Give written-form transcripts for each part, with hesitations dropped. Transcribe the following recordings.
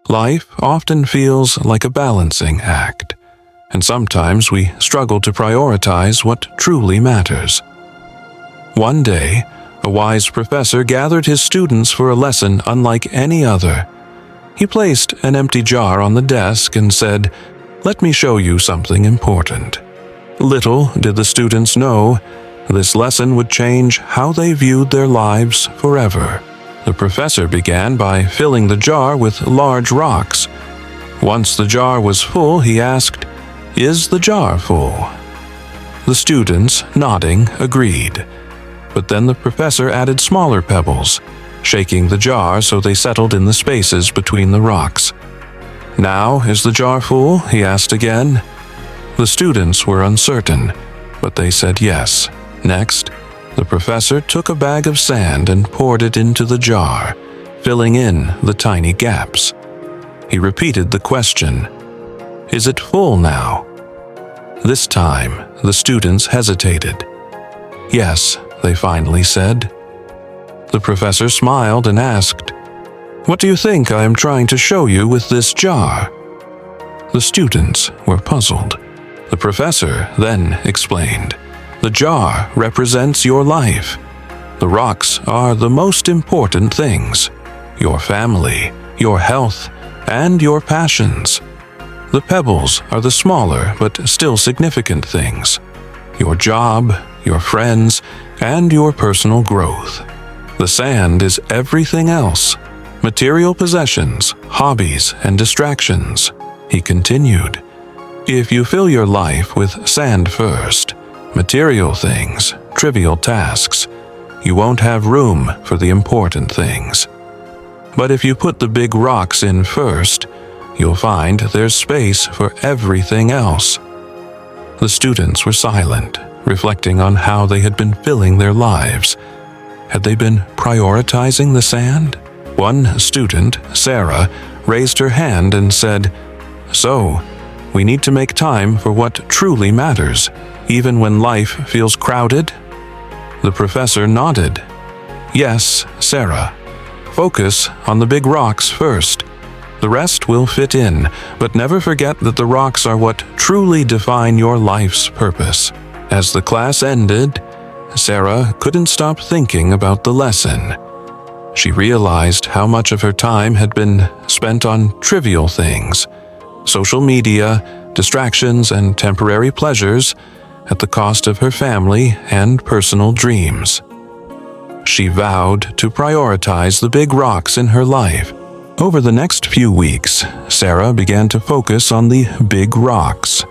Life often feels like a balancing act, and sometimes we struggle to prioritize what truly matters. One day, a wise professor gathered his students for a lesson unlike any other. He placed an empty jar on the desk and said, "Let me show you something important." Little did the students know, this lesson would change how they viewed their lives forever. The professor began by filling the jar with large rocks. Once the jar was full, he asked, "Is the jar full?" The students, nodding, agreed. But then the professor added smaller pebbles, shaking the jar so they settled in the spaces between the rocks. "Now is the jar full?" he asked again. The students were uncertain, but they said yes. Next, the professor took a bag of sand and poured it into the jar, filling in the tiny gaps. He repeated the question, "Is it full now?" This time, the students hesitated. "Yes," they finally said. The professor smiled and asked, "What do you think I am trying to show you with this jar?" The students were puzzled. The professor then explained, "The jar represents your life. The rocks are the most important things: your family, your health, and your passions. The pebbles are the smaller but still significant things: your job, your friends, and your personal growth. The sand is everything else: material possessions, hobbies, and distractions." He continued, "If you fill your life with sand first, material things, trivial tasks, you won't have room for the important things. But if you put the big rocks in first, you'll find there's space for everything else." The students were silent, reflecting on how they had been filling their lives. Had they been prioritizing the sand? One student, Sarah, raised her hand and said, "So, we need to make time for what truly matters, even when life feels crowded?" The professor nodded. "Yes, Sarah. Focus on the big rocks first. The rest will fit in, but never forget that the rocks are what truly define your life's purpose." As the class ended, Sarah couldn't stop thinking about the lesson. She realized how much of her time had been spent on trivial things: social media, distractions, and temporary pleasures, at the cost of her family and personal dreams. She vowed to prioritize the big rocks in her life. Over the next few weeks, Sarah began to focus on the big rocks.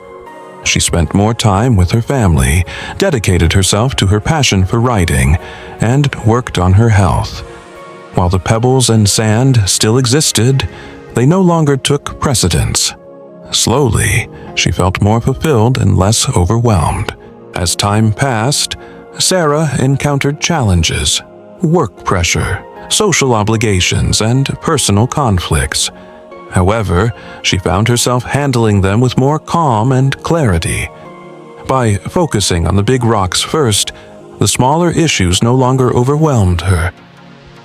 She spent more time with her family, dedicated herself to her passion for writing, and worked on her health. While the pebbles and sand still existed, they no longer took precedence. Slowly, she felt more fulfilled and less overwhelmed. As time passed, Sarah encountered challenges: work pressure, social obligations, and personal conflicts. However, she found herself handling them with more calm and clarity. By focusing on the big rocks first, the smaller issues no longer overwhelmed her.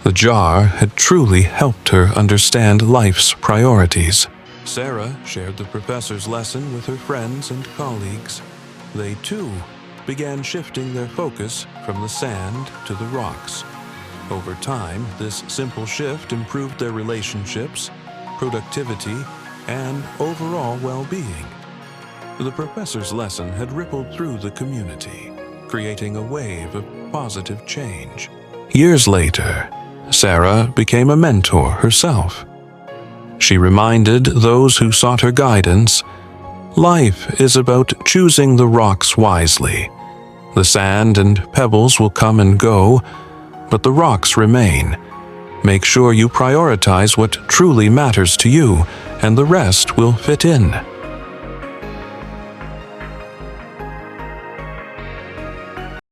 The jar had truly helped her understand life's priorities. Sarah shared the professor's lesson with her friends and colleagues. They, too, began shifting their focus from the sand to the rocks. Over time, this simple shift improved their relationships, productivity, and overall well-being. The professor's lesson had rippled through the community, creating a wave of positive change. Years later, Sarah became a mentor herself. She reminded those who sought her guidance, "Life is about choosing the rocks wisely. The sand and pebbles will come and go, but the rocks remain. Make sure you prioritize what truly matters to you, and the rest will fit in."